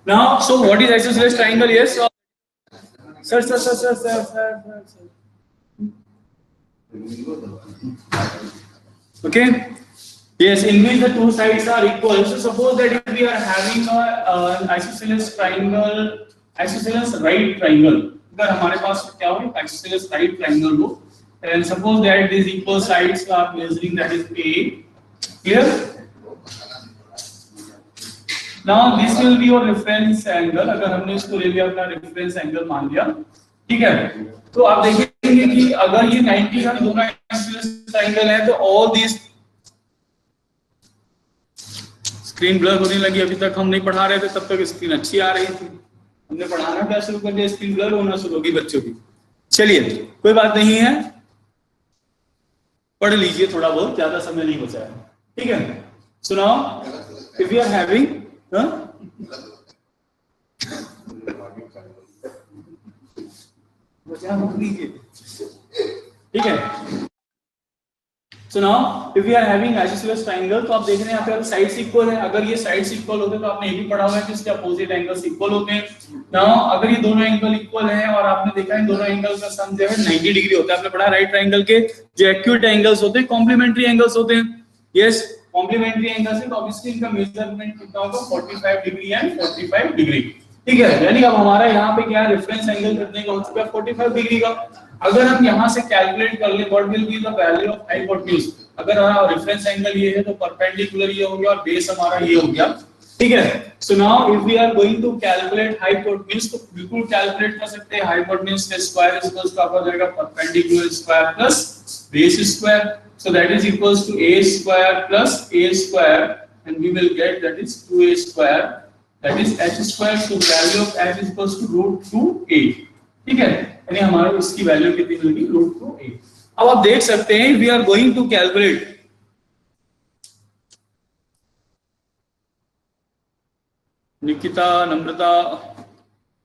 Now, so what is isosceles triangle? Yes, sir. Okay. Yes, in which the two sides are equal. So suppose that if we are having an isosceles triangle, isosceles right triangle, अगर हमारे पास क्या हो isosceles right triangle हो, and suppose that these equal sides are measuring that is A. Clear? Now this will be your reference angle. अगर हमने इसको ले लिया अपना reference angle मान लिया, ठीक है? तो आप देखेंगे कि अगर ये 90 का दोनों isosceles triangle है, तो all these स्क्रीन ब्लर होने लगी। अभी तक हम नहीं पढ़ा रहे थे, तब तक स्क्रीन अच्छी आ रही थी। हमने पढ़ाना क्या शुरू कर दिया, स्क्रीन ब्लर होना शुरू होगी बच्चों की। चलिए कोई बात नहीं है, पढ़ लीजिए थोड़ा बहुत, ज्यादा समय नहीं बचा है, ठीक है? सुनाओ, इफ यू आर हैविंग ठीक है? So now, if we are having isosceles triangle, तो आप देख रहे हैं यहाँ पे साइड्स इक्वल है। अगर ये साइड्स इक्वल होते तो आपने ये भी पढ़ा हुआ है कि इसके अपोजिट एंगल्स इक्वल होते हैं। Now, अगर ये दोनों एंगल इक्वल हैं और आपने देखा है दोनों एंगल का सम जो है 90 डिग्री होता है। आपने पढ़ा राइट ट्रायंगल के जो एक्यूट एंगल्स होते हैं कॉम्प्लीमेंट्री एंगल्स होते हैं। यस, कॉम्प्लीमेंट्री एंगल्स है तो ऑब्वियसली इनका मेजरमेंट कितना होगा, 45 डिग्री एंड 45 डिग्री, ठीक है? यानी अब हमारा यहाँ पे क्या रेफरेंस एंगल कितने का हो चुका है, 45 डिग्री का। अगर हम यहाँ से कैलकुलेट कर ले what will be the value of hypotenuse, अगर हमारा रेफरेंस एंगल ये है तो परपेंडिकुलर ये हो गया और बेस हमारा ये हो गया, ठीक है? So now if we are going to calculate hypotenuse, तो बिल्कुल कैलकुलेट कर सकते हैं। हाइपोटेन्यूज का स्क्वायर इज इक्वल टू आपका हो जाएगा perpendicular square plus base square, so that is equals to a square plus a square and we will get that is 2a square, that is h square, so value of h is equals to √2a, ठीक है? यानी हमारे इसकी value कितनी मिलेगी, √2a। अब आप देख सकते हैं we are going to calculate, Nikita, Namrata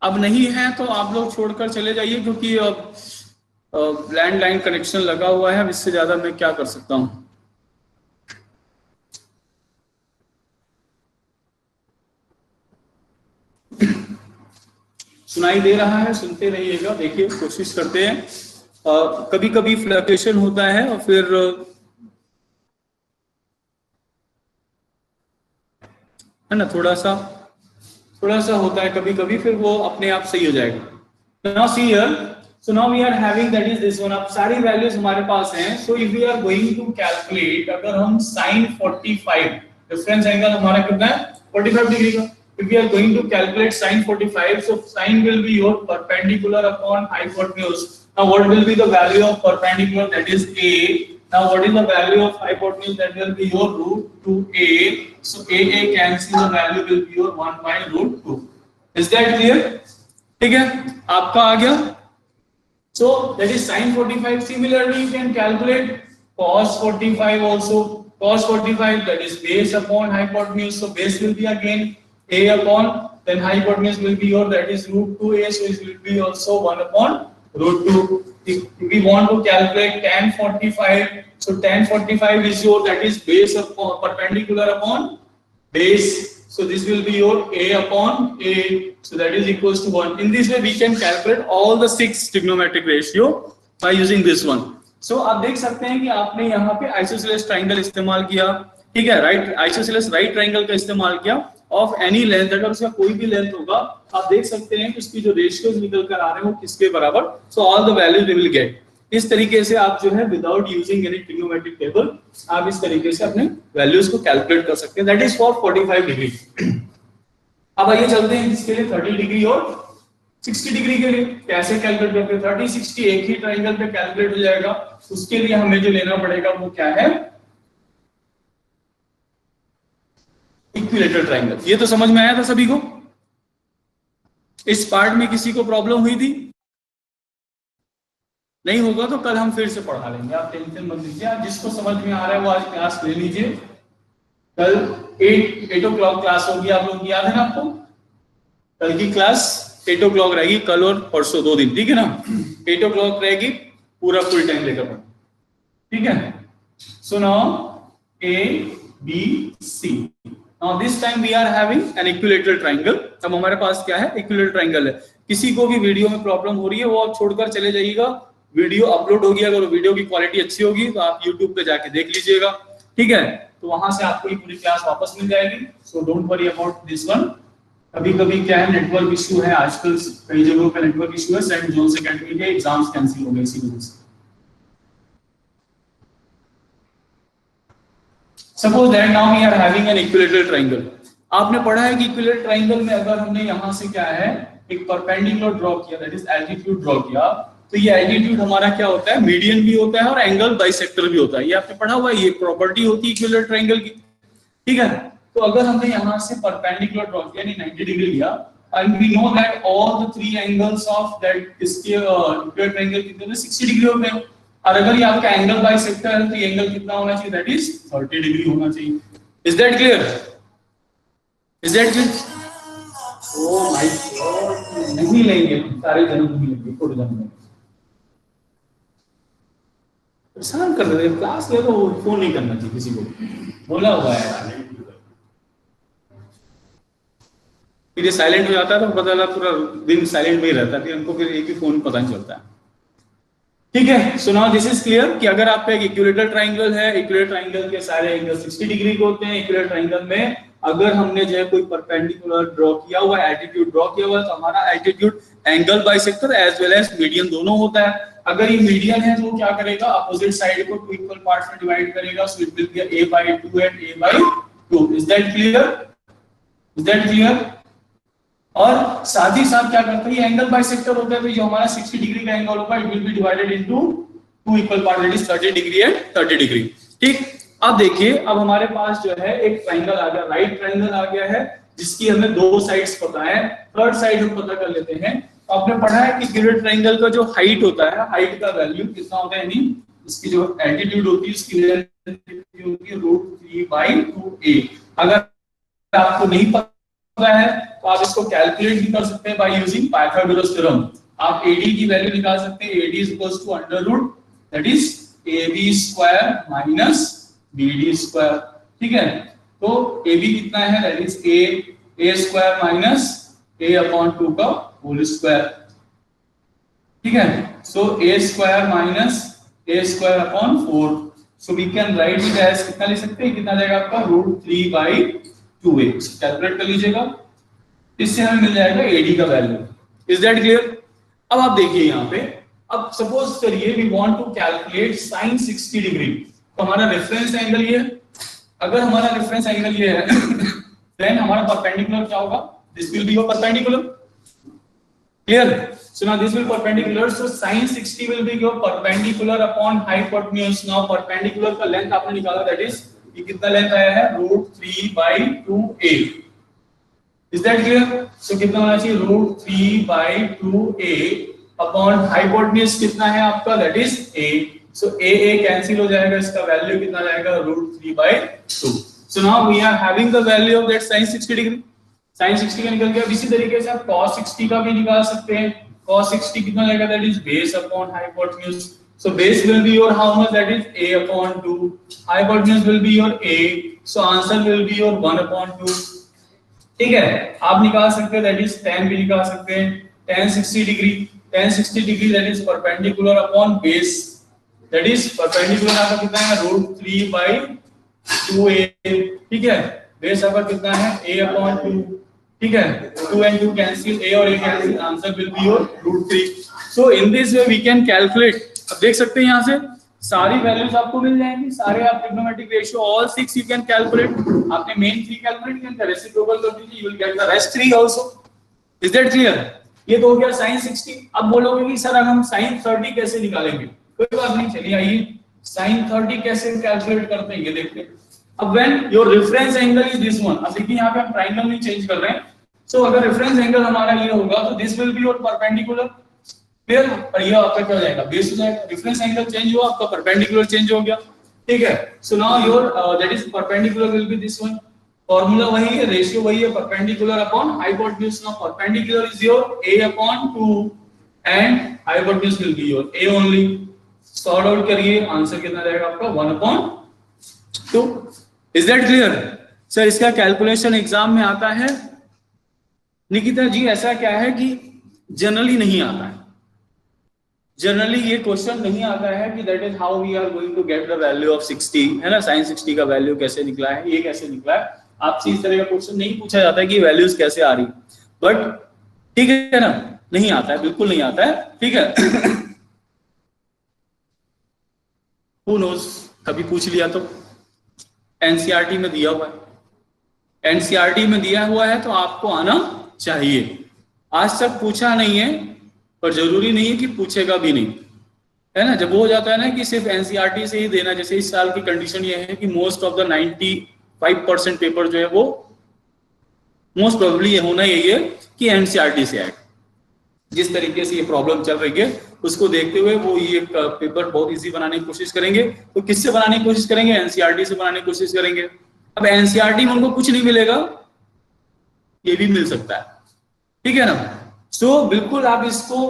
अब नहीं है तो आप लोग छोड़कर चले जाइए, क्योंकि अब लैंडलाइन कनेक्शन लगा हुआ है। अब इससे ज्यादा मैं क्या कर सकता हूं। सुनाई दे रहा है, सुनते रहिएगा, देखिए कोशिश करते हैं। कभी कभी फ्लक्चुएशन होता है और फिर है ना, थोड़ा सा होता है कभी कभी, फिर वो अपने आप सही हो जाएगा। Now see here, so now we are having that is this one. अब सारी वैल्यूज हमारे पास हैं। So if we are going to calculate, अगर हम sin 45, रेफरेंस एंगल हमारा कितना है, 45 डिग्री का। If we are going to calculate sin 45, so sin will be your perpendicular upon hypotenuse. Now what will be the value of perpendicular, that is a. Now what is the value of hypotenuse, that will be your √2a. So a cancel, the value will be your 1 by √2. Is that clear? ठीक है, आपका आ गया। So that is sin 45. Similarly you can calculate cos 45 also. Cos 45, that is base upon hypotenuse, so base will be again a upon, then hypotenuse will be your, that is √2a, so it will be also 1 upon √2. If we want to calculate tan 45, so tan 45 is your, that is base upon perpendicular upon base, so this will be your a upon a, so that is equals to 1. In this way we can calculate all the 6 trigonometric ratio by using this one. So आप देख सकते हैं कि आपने यहाँ पे isosceles triangle इस्तेमाल किया, ठीक है? राइट, आइसोसेलेस राइट ट्राइंगल का इस्तेमाल किया ऑफ एनी लेंथ, अगर उसका कोई भी लेंथ होगा आप देख सकते हैं कि उसकी जो रेशियोज निकल कर आ रहे हैं वो किसके बराबर, so all the values we will get. इस तरीके से आप जो है without using any trigonometric table आप इस तरीके से अपने वैल्यूज को कैलकुलेट कर सकते हैं। That is for 45 degree. अब आइए चलते हैं इसके लिए 30 डिग्री और 60 डिग्री के लिए कैसे कैलकुलेट करते हैं। 30 60 एक ही ट्राइंगल पे कैलकुलेट हो जाएगा। उसके लिए हमें जो लेना पड़ेगा वो क्या है, इक्विलेटरल ट्राइंगल। ये तो समझ में आया था सभी को? इस पार्ट में किसी को प्रॉब्लम हुई थी? नहीं होगा तो कल हम फिर से पढ़ा लेंगे, आप टेंशन मत लीजिए। जिसको समझ में आ रहा है वो आज क्लास ले लीजिए। कल 8 o'clock क्लास होगी, आप लोग याद है ना आपको? कल की क्लास 8 o'clock रहेगी, कल और परसों 2 दिन, ठीक है ना? 8 o'clock रहेगी, पूरा फुल टाइम लेकर पढ़ो, ठीक है? So now A B C, Now this time we are having an equilateral triangle. अब हमारे पास क्या है, इक्विलेटरल ट्रायंगल है. किसी को भी वीडियो में प्रॉब्लम हो रही है वो आप छोड़कर चले जाइएगा. वीडियो अपलोड होगी, अगर वीडियो की क्वालिटी अच्छी होगी तो आप YouTube पे जाके देख लीजिएगा, ठीक है. तो वहां से आपको ये पूरी क्लास वापस मिल जाएगी. So don't worry about this one. कभी कभी क्या है, नेटवर्क इश्यू है, आजकल कई जगहों पे नेटवर्क इश्यू है. सेंट जोन्स एकेडमी के एग्जाम्स कैंसिल हो गए इसी वजह से. Suppose that now we are having an equilateral triangle. आपने पढ़ा है कि इक्विलेटरल ट्रायंगल में अगर हमने यहाँ से क्या है, एक परपेंडिकुलर ड्रॉ किया, दैट इज एल्टीट्यूड ड्रॉ किया, तो ये एल्टीट्यूड हमारा क्या होता है, मीडियन भी होता है और एंगल बाइसेक्टर भी होता है. ये आपने पढ़ा हुआ है, ये प्रॉपर्टी होती है इक्विलेटरल ट्रायंगल की, ठीक है. तो अगर हमने यहाँ से परपेंडिकुलर ड्रॉ किया, यानी 90 डिग्री लिया, and we know that all the three angles of that इसके इक्विलेटरल ट्रायंगल कितने होते हैं, 60 डिग्री होते हैं. और अगर ये आपका एंगल बाइसेक्टर है तो ये एंगल कितना होना चाहिए, दैट इज 30 डिग्री होना चाहिए. Is that clear? Is that clear? Oh my God, नहीं लेंगे सारे जन नहीं लेंगे, थोड़े जन लेंगे. परेशान कर रहे हैं क्लास ले, तो फोन नहीं करना चाहिए किसी को, बोला हुआ है. फिर ये साइलेंट हो जाता है तो पता चला पूरा दिन साइलेंट में ही रहता है, हमको फिर एक ही फोन पता नहीं चलता है, ठीक है. So now this is clear कि अगर आपका एक इक्विलेटरल ट्रायंगल है, इक्विलेटरल ट्रायंगल के सारे एंगल 60 डिग्री के होते हैं. इक्विलेटरल ट्रायंगल में अगर हमने जो है कोई परपेंडिकुलर ड्रॉ किया हुआ, एल्टीट्यूड ड्रॉ किया हुआ, तो हमारा altitude angle bisector as well as median दोनों होता है. अगर ये मीडियन है तो क्या करेगा, अपोजिट साइड को टू इक्वल पार्ट्स में डिवाइड करेगा. So it will be a/2 and a/2. Is that clear? Is that clear? और साथ ही साथ क्या करता है, ये एंगल बाइसेक्टर होता है, तो जो हमारा 60 डिग्री का एंगल होगा, it will be divided into two equal part, that is 30 degree and 30 degree, ठीक. अब देखिए, अब हमारे पास जो है एक ट्रायंगल आ गया, राइट ट्रायंगल आ गया है, जिसकी हमें दो साइड्स पता है. थर्ड साइड हम पता कर लेते हैं. आपने पढ़ा है कि इक्विलेटरल ट्रायंगल का जो हाइट होता है, हाइट का वैल्यू कितना होता है, यानी इसकी जो एल्टीट्यूड होती है उसकी वैल्यू होती है √3/2a. अगर आपको नहीं पता है तो आप इसको कैलकुलेट भी कर सकते हैं बाय यूजिंग पाइथागोरस थ्योरम. आप AD की वैल्यू निकाल सकते हैं. AD is equals to under root that is AB square minus BD square, ठीक है. तो AB कितना है, that is A square minus A/2 का होल स्क्वायर, ठीक है. So A square minus A square upon 4. So we can write it as, कितना ले सकते हैं, कितना जाएगा आपका √3/2a. कैलकुलेट कर लीजिएगा, इससे हमें मिल जाएगा AD का वैल्यू. Is that clear? अब आप देखिए यहाँ पे, अब सपोज करिए we want to calculate sin 60 degree. तो हमारा रेफरेंस एंगल ये है. अगर हमारा रेफरेंस एंगल ये है देन हमारा परपेंडिकुलर क्या होगा, this will be your perpendicular. Clear? So now this will perpendicular, so sin 60 will be your perpendicular upon hypotenuse. Now perpendicular का लेंथ आपने निकाला, दैट इज ये कितना लेंथ आया है, √3/2a. Is that clear? So कितना होना चाहिए, √3/2a अपॉन हाइपोटेन्यूज कितना है आपका, that is a. So a cancel हो जाएगा, इसका वैल्यू कितना जाएगा, √3/2. So now we are having the value of that sin 60 degree. sin 60 का निकल गया. इसी तरीके से आप cos 60 का भी निकाल सकते हैं. cos 60 कितना जाएगा, that is base upon hypotenuse. So base will be your how much, that is a/2. Hypotenuse will be your a. So answer will be your 1/2. ठीक है. आप निकाल सकते हैं, that is tan भी निकाल सकते हैं. tan 60 degree, tan 60 degree that is perpendicular upon base, that is perpendicular आपका कितना है, √3/2a. ठीक है. base आपका कितना है, a/2. ठीक है. 2 and 2 cancel, a और a cancel, answer will be your √3. So in this way we can calculate. अब देख सकते हैं यहाँ से सारी वैल्यूज आपको मिल जाएंगी, सारे आप trigonometric ratio all 6 you can calculate. आपने मेन 3 कैलकुलेट किया, रेसिप्रोकल कर दीजिए, you will get the rest 3 also. Is that clear? ये तो हो गया sin 60. अब बोलोगे कि सर हम sin 30 कैसे निकालेंगे? कोई बात नहीं, चलिए आइए sin 30 कैसे कैलकुलेट करते हैं ये देखते हैं. अब when your reference angle is this one, अब देखिए यहाँ पे हम ट्रायंगल नहीं चेंज कर रहे हैं. सो अगर रेफरेंस एंगल हमारा ये होगा तो this will be your perpendicular. Clear? और ये आपका क्या हो जाएगा, बेस हो जाएगा. रेफरेंस एंगल चेंज हुआ, आपका परपेंडिकुलर चेंज हो गया. ठीक है. So now your that is perpendicular will be this one. Formula वही है, रेशियो वही है, perpendicular upon hypotenuse. Now perpendicular is your a/2 and hypotenuse will be your a only. Sort out करिए, answer कितना जाएगा आपका 1/2. Is that clear? सर इसका calculation exam में आता है निकिता जी, ऐसा क्या है कि जनरली नहीं आता है, जनरली ये क्वेश्चन नहीं आता है कि that is how we are going to get the value of 60, है ना, साइन 60 का वैल्यू कैसे निकला है, ये कैसे निकला है, आपसे इस तरह का क्वेश्चन नहीं पूछा जाता है कि वैल्यूज कैसे आ रही, बट ठीक है ना, नहीं आता है, बिल्कुल नहीं आता है, ठीक है। हु नोज, कभी पूछ लिया तो, एनसीईआरटी में दिया हुआ है, एनसीईआरटी में दिया हुआ है तो आपको आना चाहिए। आज तक पूछा नहीं है, पर जरूरी नहीं है कि पूछेगा भी नहीं, है ना। जब वो हो जाता है ना कि सिर्फ एनसीईआरटी से ही देना, जैसे इस साल की कंडीशन ये है कि मोस्ट ऑफ द 95% पेपर जो है वो मोस्ट प्रोबेबली ये होना यही है कि एनसीईआरटी से आए। जिस तरीके से ये प्रॉब्लम चल रही है उसको देखते हुए वो ये पेपर बहुत इजी बनाने की कोशिश करेंगे। तो किससे बनाने की कोशिश करेंगे? एनसीईआरटी से बनाने की कोशिश करेंगे। अब एनसीईआरटी में उनको कुछ नहीं मिलेगा, ये भी मिल सकता है, ठीक है ना। सो बिल्कुल आप इसको,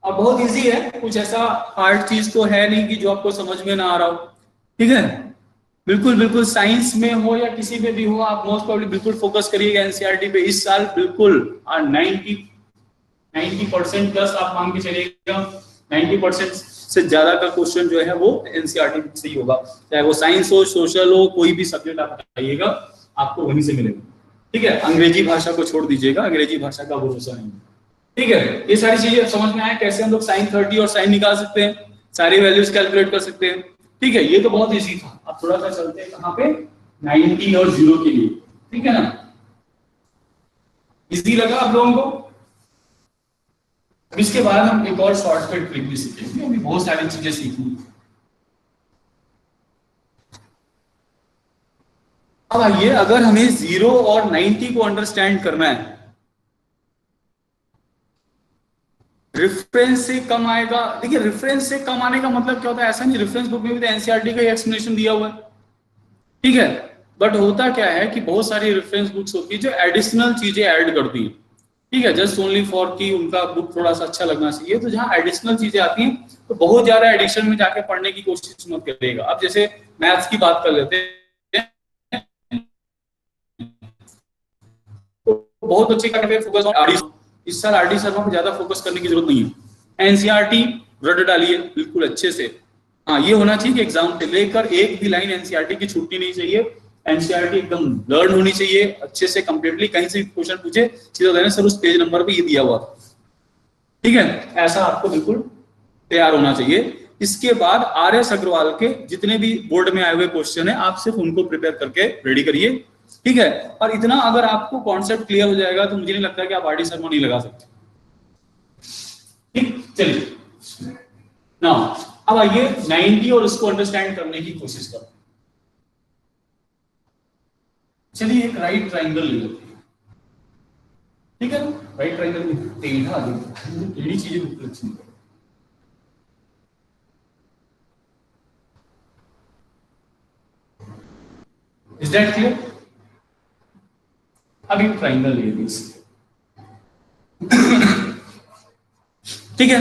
अब बहुत इजी है, कुछ ऐसा हार्ड चीज तो है नहीं कि जो आपको समझ में ना आ रहा हो, ठीक है। बिल्कुल बिल्कुल साइंस में हो या किसी में भी हो, आप मोस्ट प्रोबेबली बिल्कुल फोकस करिएगा एनसीईआरटी पे इस साल, बिल्कुल 90% प्लस आप मान के चलिएगा, 90% से ज्यादा का क्वेश्चन जो है वो एनसीईआरटी से ही होगा, चाहे वो साइंस हो, सोशल हो, कोई भी सब्जेक्ट आप बताइएगा आपको वहीं से मिलेगा, ठीक है। अंग्रेजी भाषा को छोड़ दीजिएगा, अंग्रेजी भाषा का भरोसा नहीं, ठीक है। ये सारी चीजें समझ में आए कैसे हम लोग साइन 30 और साइन निकाल सकते हैं, सारी वैल्यूज कैलकुलेट कर सकते हैं, ठीक है। ये तो बहुत इजी था। अब थोड़ा सा चलते हैं कहां पे, 90 और 0 के लिए, ठीक है ना। इजी लगा आप लोगों को? अब इसके बाद हम एक और शॉर्टकट ट्रिक भी सीखेंगे, अभी बहुत सारी चीजें सीखनी। अब आइए, अगर हमें 0 और 90 को अंडरस्टैंड करना है, रेफरेंस से कम आएगा। देखिए रेफरेंस से कम आने का मतलब क्या होता है, ऐसा नहीं, रेफरेंस बुक में भी तो एनसीईआरटी का एक्सप्लेनेशन दिया हुआ है, ठीक है। बट होता क्या है कि बहुत सारी रेफरेंस बुक्स होती है जो एडिशनल चीजें ऐड करती हैं, ठीक है, जस्ट ओनली फॉर कि उनका बुक थोड़ा सा अच्छा लगना चाहिए। तो जहां एडिशनल चीजें आती हैं तो बहुत ज्यादा एडिशन में जाके पढ़ने की कोशिश मत करिएगा। अब जैसे मैथ्स की बात कर लेते हैं, तो बहुत अच्छे का फोकस ऑन आरडी, इस साल आरडी शर्मा पे ज्यादा फोकस करने की जरूरत नहीं है। एनसीईआरटी रट डालिए बिल्कुल अच्छे से। हाँ, ये होना चाहिए कि एग्जाम से लेकर एक भी लाइन एनसीईआरटी की छूटनी नहीं चाहिए, एनसीईआरटी एकदम लर्न होनी चाहिए अच्छे से, कंप्लीटली। कहीं से क्वेश्चन पूछे सीधा देना सर उस पेज नंबर पे ये दिया हुआ, ठीक है, ऐसा आपको बिल्कुल तैयार होना चाहिए। इसके बाद आर.एस. अग्रवाल के जितने भी बोर्ड में आए हुए क्वेश्चन है, आप सिर्फ उनको प्रिपेयर करके रेडी करिए, ठीक है। और इतना अगर आपको कॉन्सेप्ट क्लियर हो जाएगा तो मुझे नहीं लगता कि आप आरडी शर्मा नहीं लगा सकते, ठीक। चलिए ना, अब आइए 90 और उसको अंडरस्टैंड करने की कोशिश करो। चलिए एक राइट ट्राइंगल ले लेते हैं, ठीक है। राइट ट्राइंगल में टेढ़ा टेढ़ी चीजें बिल्कुल अच्छी नहीं। Is that clear? अभी ट्राइंगल ले लीजिए, ठीक है।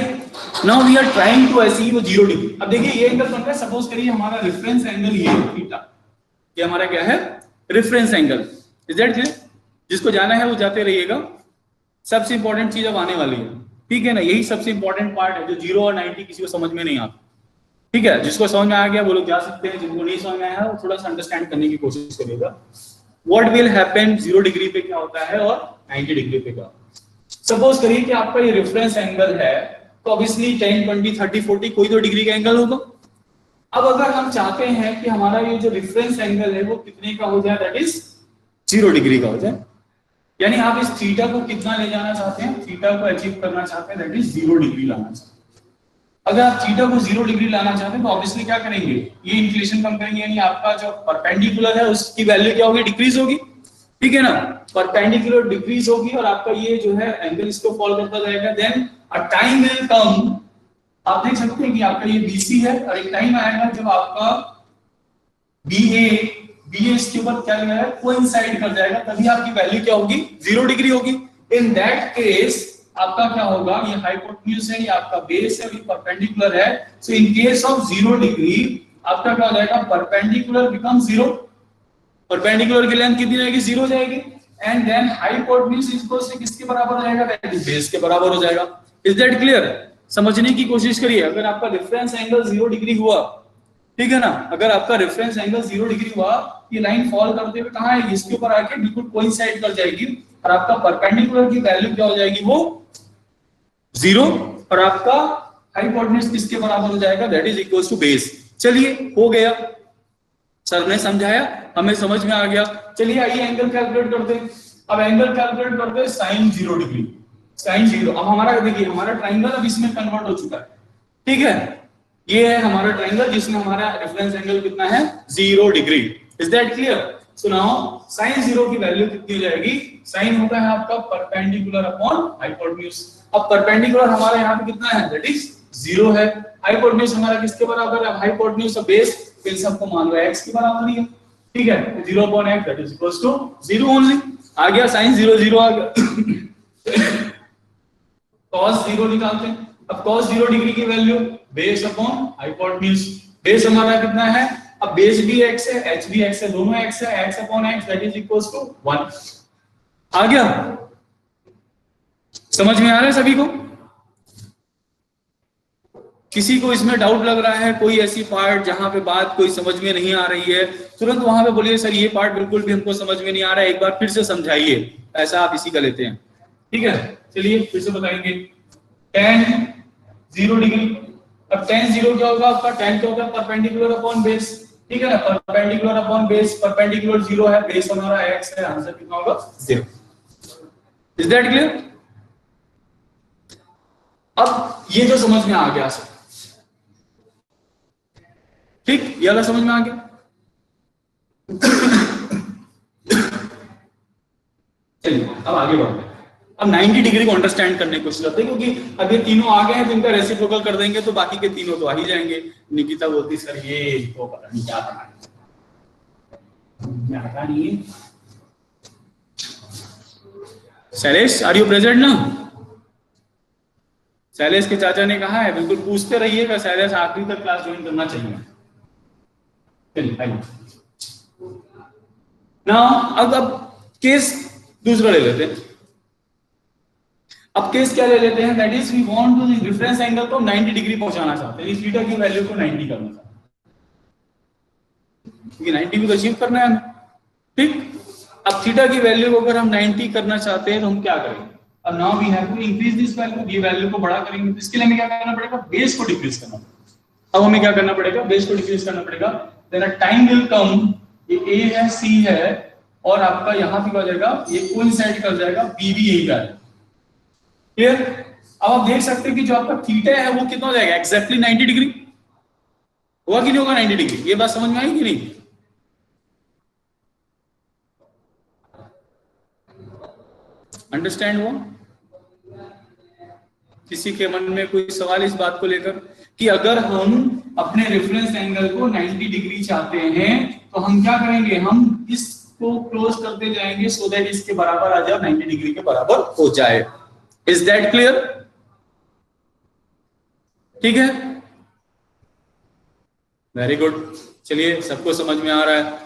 Now we are trying to achieve 0 degree. अब देखिए ये एंगल बन रहा है, सपोज करिए हमारा रेफरेंस एंगल ये है थीटा, ये हमारा क्या है? Reference angle. Is that clear? जिसको जाना है वो जाते रहिएगा, सबसे इंपॉर्टेंट चीज अब आने वाली है, ठीक है ना। यही सबसे इंपॉर्टेंट पार्ट है जो 0 और 90 किसी को समझ में नहीं आता, ठीक है। जिसको समझ में आ गया वो लोग जा सकते हैं, जिनको नहीं समझ में आया वो थोड़ा सा अंडरस्टैंड करने की कोशिश करिएगा। व्हाट विल हैपन 0 डिग्री पे क्या होता है और 90 डिग्री पे क्या। सपोज करिए कि आपका ये रेफरेंस एंगल है, तो ऑब्वियसली 10, 20, 30, 40 कोई तो डिग्री का एंगल होगा। अब अगर हम चाहते हैं कि हमारा ये जो रेफरेंस एंगल है वो कितने का हो जाए, दैट इज 0 डिग्री का हो जाए, यानी आप इस थीटा को कितना ले जाना चाहते हैं, थीटा को अचीव करना चाहते हैं, दैट इज 0 डिग्री लाना चाहते हैं। अगर आप थीटा को 0 डिग्री लाना चाहते हैं तो ऑब्वियसली क्या करेंगे, ये इंक्लिनेशन कम करेंगे, यानी आपका जो परपेंडिकुलर है उसकी वैल्यू क्या होगी, डिक्रीज होगी, ठीक है ना। परपेंडिकुलर डिक्रीज होगी और आपका ये जो है एंगल इसको फॉलो करता जाएगा। Then a time will come, आप देख सकते हैं कि आपका ये BC है और एक टाइम आएगा जब आपका BA इसके ऊपर क्या लगा है, कोइंसाइड कर जाएगा, तभी आपकी वैल्यू क्या होगी, 0 डिग्री होगी। इन दैट केस आपका क्या होगा, ये हाइपोटेन्यूज है, ये आपका बेस है, ये परपेंडिकुलर है। So in case of 0 degree आपका क्या हो जाएगा, परपेंडिकुलर बिकम 0, परपेंडिकुलर की लेंथ कितनी रहेगी, 0 जाएगी, and then hypotenuse equals to किसके बराबर हो जाएगा, दैट इज बेस के बराबर हो जाएगा। Is that clear? समझने की कोशिश करिए। अगर आपका रेफरेंस एंगल 0 डिग्री हुआ, ठीक है ना, अगर आपका रेफरेंस एंगल 0 डिग्री हुआ, ये लाइन फॉल करते हुए कहां आएगी, इसके ऊपर आके बिल्कुल कोइंसाइड कर जाएगी, और आपका परपेंडिकुलर की वैल्यू क्या हो जाएगी, वो 0, और आपका हाइपोटेन्यूज किसके बराबर हो जाएगा, that is equals to base. चलिए हो गया, सर ने समझाया, हमें समझ में आ गया। चलिए आइए एंगल कैलकुलेट करते हैं। अब एंगल कैलकुलेट करते हैं sin 0 डिग्री, sin 0। अब हमारा देखिए, हमारा ट्राइंगल अब इसमें कन्वर्ट हो चुका है, ठीक है, ये है हमारा ट्राइंगल जिसमें हमारा रेफरेंस एंगल कितना है, 0 degree. Is that clear? So now sin 0 की वैल्यू कितनी हो जाएगी, sin होता है आपका परपेंडिकुलर अपॉन हाइपोटेन्यूज। अब परपेंडिकुलर हमारा यहाँ पे कितना है, दैट इज 0 है, हाइपोटेन्यूज हमारा किसके बराबर है, हाइपोटेन्यूज बेस, इन सबको मान लो x के बराबर ही है, ठीक है, 0/x that is equals to 0 only. आ गया sin 0 0 आ गया। cos 0 निकालते हैं। अब cos 0 डिग्री की value base upon hypotenuse, base हमारा कितना है, अब बेस भी x है, h भी x है, दोनों x है, x upon x that is equals to 1। आ गया, समझ में आ रहा है सभी को? किसी को इसमें डाउट लग रहा है, कोई ऐसी पार्ट जहां पे बात कोई समझ में नहीं आ रही है, तुरंत वहां पे बोलिए सर ये पार्ट बिल्कुल भी हमको समझ में नहीं आ रहा है, एक बार फिर से समझाइए, ऐसा आप इसी का लेते हैं, ठीक है। चलिए फिर से बताएंगे। tan 0 डिग्री, अब tan 0 क्या होगा आपका, tan क्या होगा, परपेंडिकुलर अपॉन बेस, ठीक है ना, परपेंडिकुलर अपॉन बेस, परपेंडिकुलर 0 है, बेस हमारा x है, आंसर कितना होगा 0। Is that clear? अब ये जो समझ में आ गया सर, ठीक, ये वाला समझ में आ गया। चलिए अब आगे बढ़ते हैं। अब 90 डिग्री को अंडरस्टैंड करने की कोशिश करते हैं, क्योंकि अब ये तीनों आ गए हैं तो इनका रेसिप्रोकल कर देंगे तो बाकी के तीनों तो आ ही जाएंगे। निकिता बोलती सर ये तो पता नहीं क्या करना है, पता नहीं है। शैलेश आर यू प्रेजेंट ना? शैलेश के चाचा ने कहा है बिल्कुल पूछते रहिएगा, शैलेश आखिरी तक क्लास ज्वाइन करना चाहिए। चलिए आइए ना, अब केस दूसरा ले लेते हैं। अब केस क्या ले लेते हैं, that is we want to reference angle को 90 डिग्री पहुंचाना चाहते हैं, थीटा की वैल्यू को 90 करना चाहते हैं, क्योंकि 90 भी तो अचीव करना है हमें, ठीक। अब थीटा की वैल्यू को अगर हम 90 करना चाहते हैं तो हम क्या करेंगे, अब now we have to increase this value, ये वैल्यू को बड़ा करेंगे, तो इसके लिए हमें क्या करना पड़ेगा, बेस को डिक्रीज करना पड़ेगा। अब हमें क्या करना पड़ेगा, बेस को डिक्रीज करना पड़ेगा, then a time will come, ये a है, c है, और आपका यहां पे क्या हो जाएगा, ये कोइंसाइड कर जाएगा, b भी यही का है, क्लियर। अब आप देख सकते हैं कि जो आपका थीटा है वो कितना हो जाएगा, एग्जैक्टली 90 डिग्री होगा कि नहीं होगा, 90 डिग्री, ये बात समझ में आई कि नहीं? अंडरस्टैंड हुआ? किसी के मन में कोई सवाल इस बात को लेकर कि अगर हम अपने रेफरेंस एंगल को 90 डिग्री चाहते हैं तो हम क्या करेंगे, हम इसको क्लोज करते जाएंगे सो दैट इसके बराबर आ जाए, 90 डिग्री के बराबर हो जाए। Is that clear? ठीक है, वेरी गुड। चलिए सबको समझ में आ रहा है,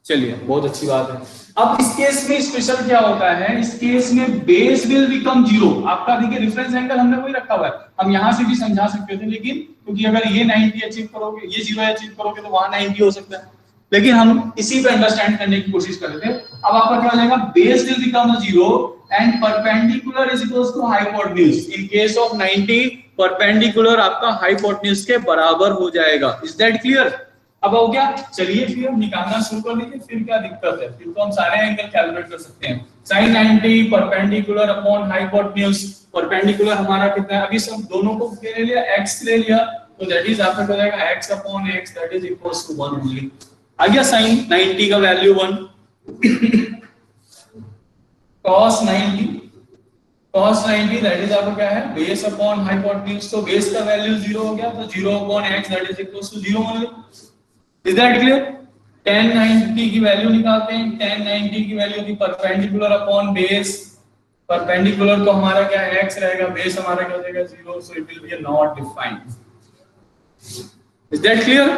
चलिए बहुत अच्छी बात है। अब इस केस में स्पेशल क्या होता है, इस केस में बेस विल बिकम 0। आपका देखिए रेफरेंस एंगल हमने वही रखा हुआ है, हम यहां से भी समझा सकते थे, लेकिन क्योंकि अगर ये 90 अचीव करोगे, ये 0 अचीव करोगे तो वहां 90 हो सकता है, लेकिन हम इसी पे अंडरस्टैंड करने की कोशिश कर रहे थे। अब आपका क्या हो जाएगा, base will become 0 and perpendicular is equals to hypotenuse. In case of 90 perpendicular आपका हाइपोटेन्यूज के बराबर हो जाएगा। Is that clear? अब हो गया, चलिए फिर हम निकालना शुरू कर दीजिए, फिर क्या दिक्कत है, फिर तो हम सारे एंगल कैलकुलेट कर सकते हैं। sin 90 perpendicular upon hypotenuse, perpendicular हमारा कितना है, अभी सब दोनों को ले लिया, x ले लिया, तो दैट इज आपका हो जाएगा x upon x that is equals to 1 only. आ गया sin 90 का value 1। cos 90, cos 90 that is आपका क्या है, बेस अपॉन हाइपोटेन्यूज, तो बेस का वैल्यू 0 हो गया, तो 0 upon x that is equals to 0 only. Is that clear? tan 90 की वैल्यू निकालते हैं, tan 90 की वैल्यू थी परपेंडिकुलर अपॉन बेस, परपेंडिकुलर तो हमारा क्या है, x रहेगा, बेस हमारा क्या हो जाएगा 0, so it will be not defined. Is that clear?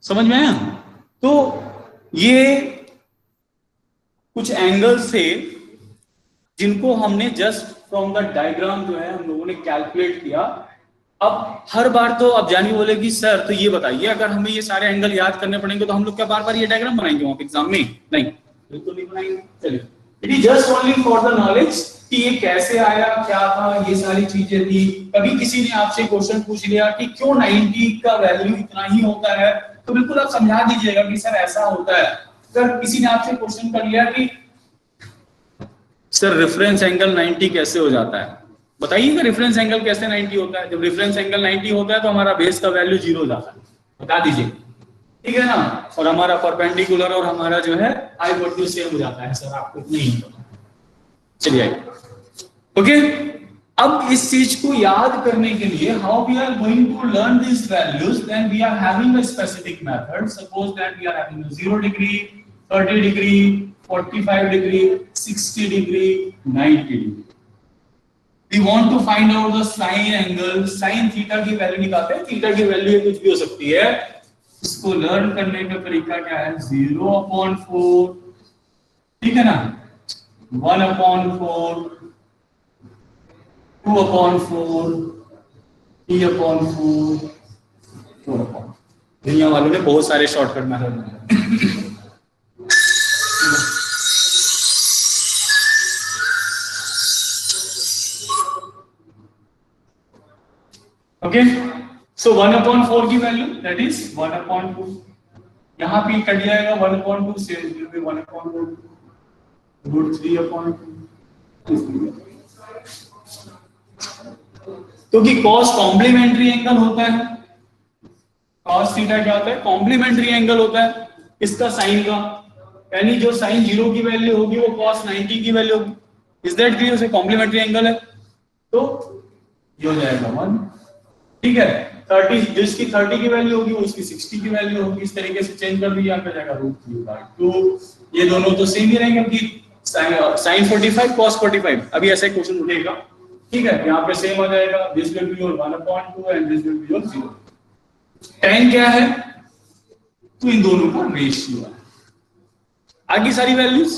समझ में आया? तो ये कुछ एंगल्स थे जिनको हमने जस्ट फ्रॉम द डायग्राम जो है हम लोगों ने कैलकुलेट किया। अब हर बार तो अब जानी बोले कि सर तो ये बताइए, अगर हमें ये सारे एंगल याद करने पड़ेंगे तो हम लोग क्या बार बार ये डायग्राम बनाएंगे वहां पे एग्जाम में? नहीं, बिल्कुल नहीं बनाएंगे। चलिए, it is just only for the knowledge कि ये कैसे आया, क्या था, ये सारी चीजें थी। कभी किसी ने आपसे क्वेश्चन पूछ लिया कि क्यों 90 का वैल्यू इतना ही होता है, तो बिल्कुल आप समझा दीजिएगा कि सर ऐसा होता है। अगर किसी ने आपसे क्वेश्चन कर लिया कि सर रेफरेंस एंगल 90 कैसे हो जाता है, बताइएगा रेफरेंस एंगल कैसे 90 होता है। जब रेफरेंस एंगल 90 होता है तो हमारा बेस का वैल्यू 0 हो जाता है, बता दीजिए, ठीक है ना। और हमारा परपेंडिकुलर और हमारा जो है हाइपोटेन्यूज सेम हो जाता है। सर आपको नहीं पता, चलिए आइए। ओके, अब इस चीज को याद करने के लिए how we are going to learn this values, then we are having a specific method. Suppose that we are having 0 degree, 30 degree, 45 degree, 60 degree, 90 degree. We want to find out the sin angle, sin theta की value निकालते हैं। Theta की value कुछ भी हो सकती है। इसको लर्न करने का तरीका क्या है? 0/4, ठीक है ना, 1/4, 2/4, 3/4, 4/4। दुनिया वालों ने बहुत सारे शॉर्टकट मेथड बनाए। ओके, सो 1/4 की वैल्यू दैट इज 1/2। यहाँ पे कट जाएगा 1/2 से 1/2 √3/2। क्योंकि cos कॉम्प्लीमेंट्री एंगल होता है। cos थीटा क्या होता है? कॉम्प्लीमेंट्री एंगल होता है इसका साइन का, यानी जो साइन 0 की वैल्यू होगी वो cos 90 की वैल्यू होगी। Is that clear? से कॉम्प्लीमेंट्री एंगल है तो ये हो जाएगा 1, ठीक है। 30 जिसकी 30 की वैल्यू होगी उसकी 60 की वैल्यू होगी। इस तरीके से चेंज कर दिया आ जाएगा √3/2। ये दोनों तो सेम ही रहेंगे क्योंकि sin 45 cos 45। अभी ऐसा क्वेश्चन उठेगा, ठीक है, यहाँ पे सेम हो जाएगा। This will be your 1/2 and this will be your 0। tan क्या है? तो इन दोनों का रेशियो है। आगे सारी values.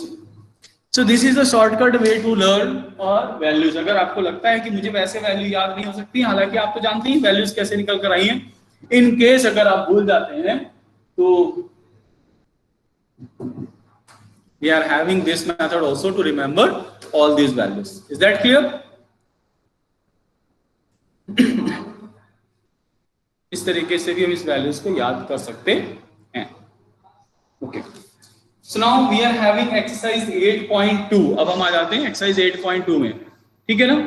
So this is a shortcut way to learn और वैल्यूज। अगर आपको लगता है कि मुझे वैसे वैल्यू याद नहीं हो सकती, हालांकि आप तो जानते हैं वैल्यूज कैसे निकल कर आई हैं, इन केस अगर आप भूल जाते हैं तो we are having this method also to remember all these values. Is that clear? इस तरीके से भी हम इस वैल्यूज को याद कर सकते हैं। Okay, so now we are having exercise 8.2। अब हम आ जाते हैं एक्सरसाइज 8.2 में, ठीक है ना।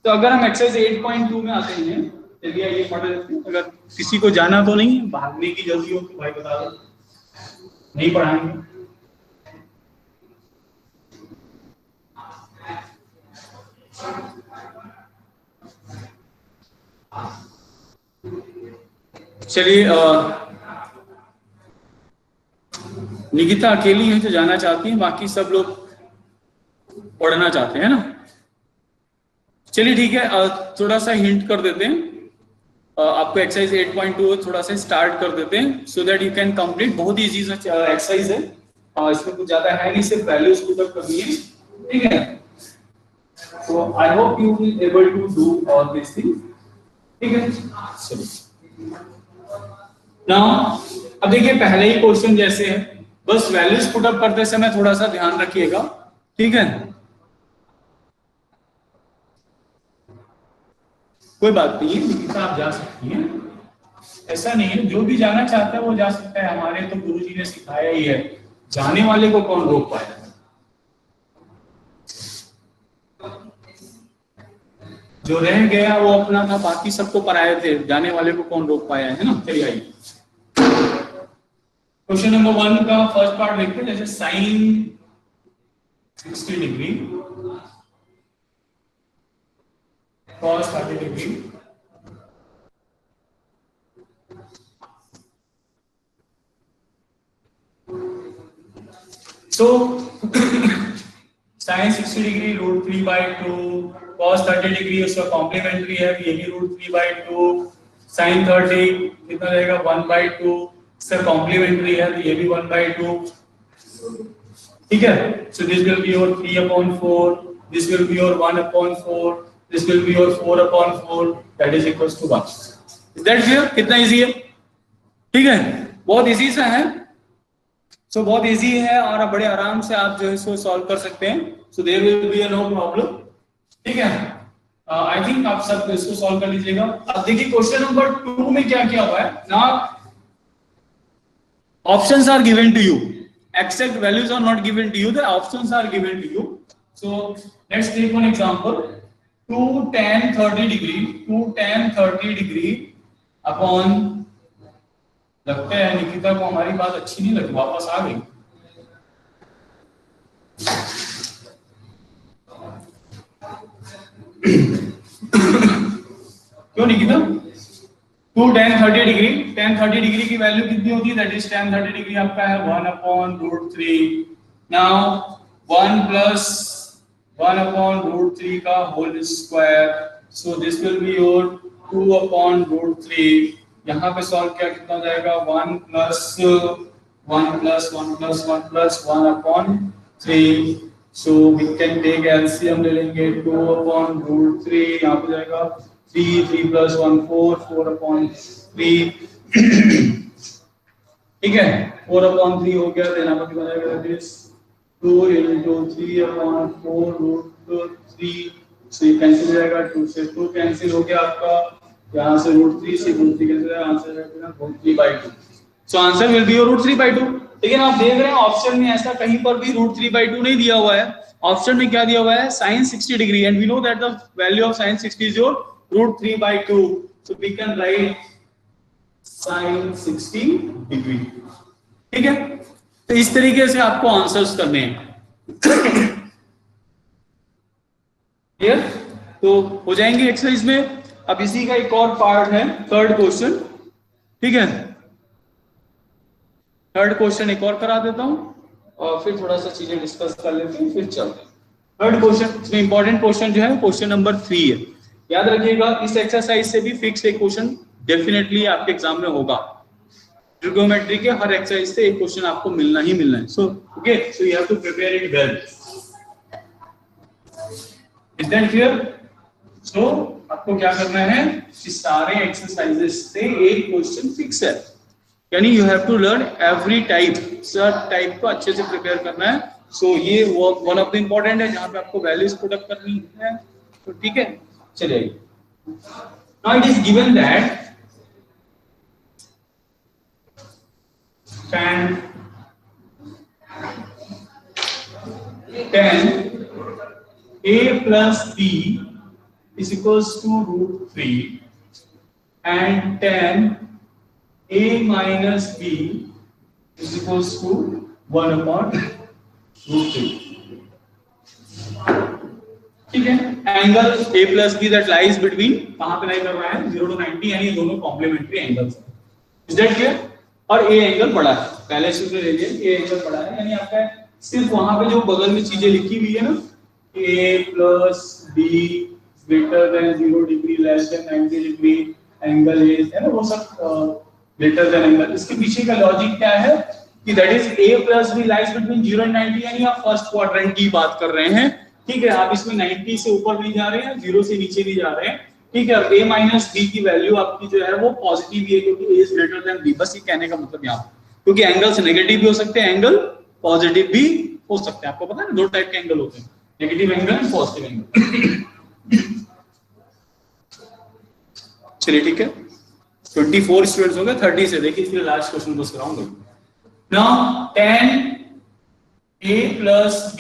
तो अगर हम एक्सरसाइज 8.2 में आते हैं, चलिए ये पढ़ लेते हैं। अगर किसी को जाना तो नहीं, भागने की जल्दी हो तो भाई बता दो, नहीं पढ़ाएंगे। चलिए, निकिता अकेली है जो जाना चाहती है, बाकी सब लोग पढ़ना चाहते हैं ना। चलिए ठीक है, थोड़ा सा हिंट कर देते हैं आपको। एक्सरसाइज 8.2 थोड़ा सा स्टार्ट कर देते हैं so that you can complete. बहुत ही इजी एक्सरसाइज है, इसमें कुछ ज्यादा है नहीं, सिर्फ वैल्यूज पुट करनी है, ठीक है। So I hope you will able to do all this thing, ठीक है। चलिए नाउ, अब देखिए पहले ही क्वेश्चन जैसे है, बस वैल्यूज पुट अप करते समय थोड़ा सा ध्यान रखिएगा, ठीक है। कोई बात नहीं है, निकिता आप जा सकती हैं, ऐसा नहीं है। जो भी जाना चाहता है वो जा सकता है। हमारे तो गुरुजी ने सिखाया ही है, जाने वाले को कौन रोक पाएगा। जो रह गया वो अपना था, बाकी सबको पराये थे, जाने वाले को कौन रोक पाया है ना। चलिए आइए क्वेश्चन नंबर 1 का फर्स्ट पार्ट देखते हैं। जैसे sine 60 degree, cos 30 degree, so sine 60 degree √3/2, cos 30 degree उसका कॉम्प्लीमेंट्री है, ये भी √3/2, साइन 30 कितना रहेगा 1/2, सर कॉम्प्लीमेंट्री है तो ये भी 1/2, ठीक है। So this will be your 3/4, this will be your 1/4, this will be your 4/4, that is equals to 1। Is that clear? कितना इजी है, ठीक है, बहुत इजी सा है। सो बहुत इजी है और बड़े आराम से आप जो है इसको सॉल्व कर सकते हैं। So there will be no problem, ठीक है। आई थिंक आप सब इसको सॉल्व कर लीजिएगा। अब देखिए क्वेश्चन नंबर 2 में क्या किया हुआ है ना, options are given to you, exact values are not given to you, the options are given to you. So let's take one example, 2 tan 30 degree, 2 tan 30 degree upon, लगता है निकिता को हमारी बात अच्छी नहीं लगी, वापस आ गई। क्यों Nikita? 2 tan 30 degree, tan 30 degree की वैल्यू कितनी होती है? दैट इज tan 30 डिग्री आपका है 1/√3। नाउ 1 प्लस 1/√3 का whole square, so this will be your 2/√3। यहाँ पे सॉल्व किया कितना हो जाएगा? 1 plus 1 plus 1 plus 1 plus 1/3। So we can take LCM ले लेंगे, 2/√3 यहाँ पे जाएगा 3, 3 plus 1 4, 4/3, ठीक है, 4/3 हो गया। देना पर कितना जाएगा? दैट इज 2 into 3/4√3, so ये कैंसिल हो जाएगा, 2 से 2 कैंसिल हो गया आपका, यहाँ से √3 से √3 कैंसिल हो जाएगा, आंसर आएगा √3/2। So answer will be √3/2। लेकिन आप देख रहे हैं ऑप्शन में ऐसा कहीं पर भी √3/2 नहीं दिया हुआ है। ऑप्शन में क्या दिया हुआ है? sin 60 degree, and we know that the value of sin 60 is your √3/2, so we can write sin 60 degree, ठीक है। तो इस तरीके से आपको आंसर्स करने हैं, क्लियर? तो हो जाएंगे एक्सरसाइज में। अब इसी का एक और पार्ट है, थर्ड क्वेश्चन, ठीक है। थर्ड क्वेश्चन एक और करा देता हूं और फिर थोड़ा सा चीजें डिस्कस कर लेते हैं, फिर चलते हैं। थर्ड क्वेश्चन, इसमें इंपॉर्टेंट क्वेश्चन जो है क्वेश्चन नंबर 3 है। याद रखिएगा इस एक्सरसाइज से भी फिक्स एक क्वेश्चन डेफिनेटली आपके एग्जाम में होगा। ट्रिगोनोमेट्री के हर एक्सरसाइज से एक क्वेश्चन आपको मिलना ही मिलना है। So okay, so you have to prepare it well. Is that clear? So आपको क्या करना है, इस सारे एक्सरसाइजेस से एक क्वेश्चन फिक्स है, यानी you have to learn every type, सब टाइप को अच्छे से प्रिपेयर करना है। सो ये वन ऑफ द इंपॉर्टेंट है जहां पे आपको वैल्यूज पुट अप करनी है, तो ठीक है, चलिए। Now it is given that tan a plus b is equals to √3 and tan a minus b is equals to 1/√3, ठीक है। Angle a plus b that lies between, कहां पे लाई कर रहा है? 0 to 90, यानी ये दोनों कॉम्प्लीमेंट्री एंगल्स हैं। Is that clear? और a एंगल बड़ा है, पहले से ले लीजिए, a एंगल बड़ा है, यानी आपका सिर्फ वहां पे जो बगल में चीजें लिखी हुई है ना, a plus b greater than 0 degree less than 90 degree angle है ना, वो सब greater than एंगल, इसके पीछे का लॉजिक क्या है कि that is a plus b lies between 0 and 90, यानी आप फर्स्ट क्वाड्रेंट की बात कर रहे हैं, ठीक है। आप इसमें 90 से ऊपर नहीं जा रहे हैं, 0 से नीचे नहीं जा रहे हैं, ठीक है। a minus b की वैल्यू आपकी जो है वो पॉजिटिव ही है, क्योंकि a is greater than b, बस ये कहने का मतलब यहाँ, क्योंकि एंगल्स नेगेटिव भी हो सकते हैं, एंगल पॉजिटिव भी हो सकते हैं। आपको पता है ना, दो टाइप के एंगल होते हैं, negative angle and positive angle. चलिए ठीक है, 24 स्टूडेंट्स हो गए 30 से, देखिए इसलिए लास्ट क्वेश्चन को कराऊंगा। Now tan a plus b,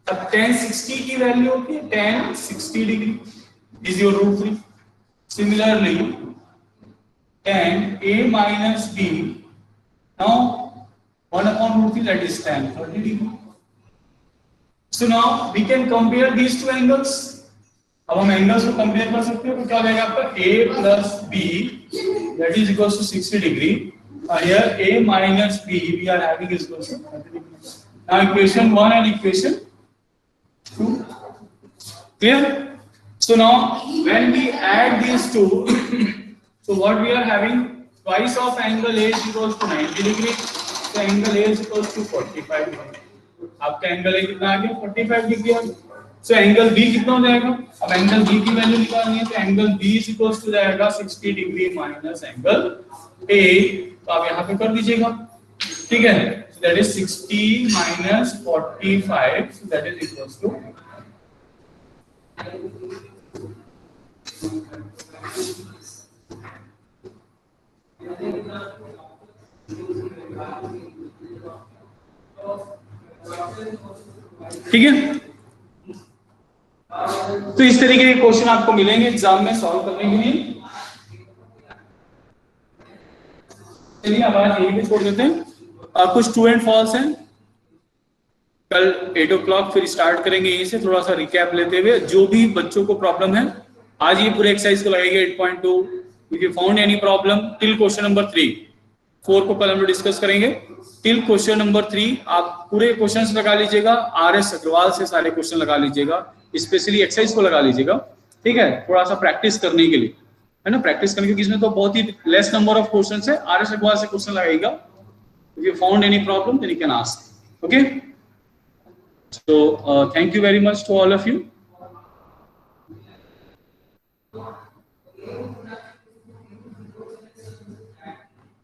अब tan 60 की वैल्यू होती है tan 60 degree is your √3। Similarly tan a minus b, now 1/√3, that is tan 30 degree. So now we can compare these two angles. अब हम angles को compare कर सकते हैं, तो क्या हो जाएगा आपका a plus b that is equals to 60 degree. Here a minus b we are having is equals to 30 degree. Now equation 1 and equation 2, clear? So now when we add these two, so what we are having, twice of angle A is equals to 90 degree, so angle A is equals to 45 degree. आपका angle A कितना आ गया 45 degree है। So angle B कितना हो जाएगा, अब angle B की value निकालनी है, तो angle B is equals to जाएगा 60 डिग्री माइनस एंगल ए, तो आप यहां पे कर दीजिएगा, ठीक है। So that is 60 minus 45, so that is equals to ठीक है। तो इस तरीके के क्वेश्चन आपको मिलेंगे एग्जाम में सॉल्व करने के लिए। चलिए अब आज यही भी छोड़ देते हैं, कुछ ट्रू एंड फॉल्स हैं। कल 8 o'clock फिर स्टार्ट करेंगे यहीं से, थोड़ा सा रिकैप लेते हुए जो भी बच्चों को प्रॉब्लम है आज ये पूरे एक्सरसाइज को लगाएंगे 8.2। If you found any problem till question number 3, 4 को कल हम लोग डिस्कस करेंगे। टिल क्वेश्चन नंबर 3 आप पूरे क्वेश्चंस लगा लीजिएगा, RS अग्रवाल से सारे क्वेश्चन लगा लीजिएगा, स्पेशली एक्सरसाइज को लगा लीजिएगा, ठीक है, थोड़ा सा प्रैक्टिस करने के लिए, है ना, प्रैक्टिस करने के, इसमें तो बहुत ही लेस नंबर ऑफ क्वेश्चंस है। RS अग्रवाल से क्वेश्चन लगाइएगा। If you found any problem then you can ask, okay. So thank you very much to all of you.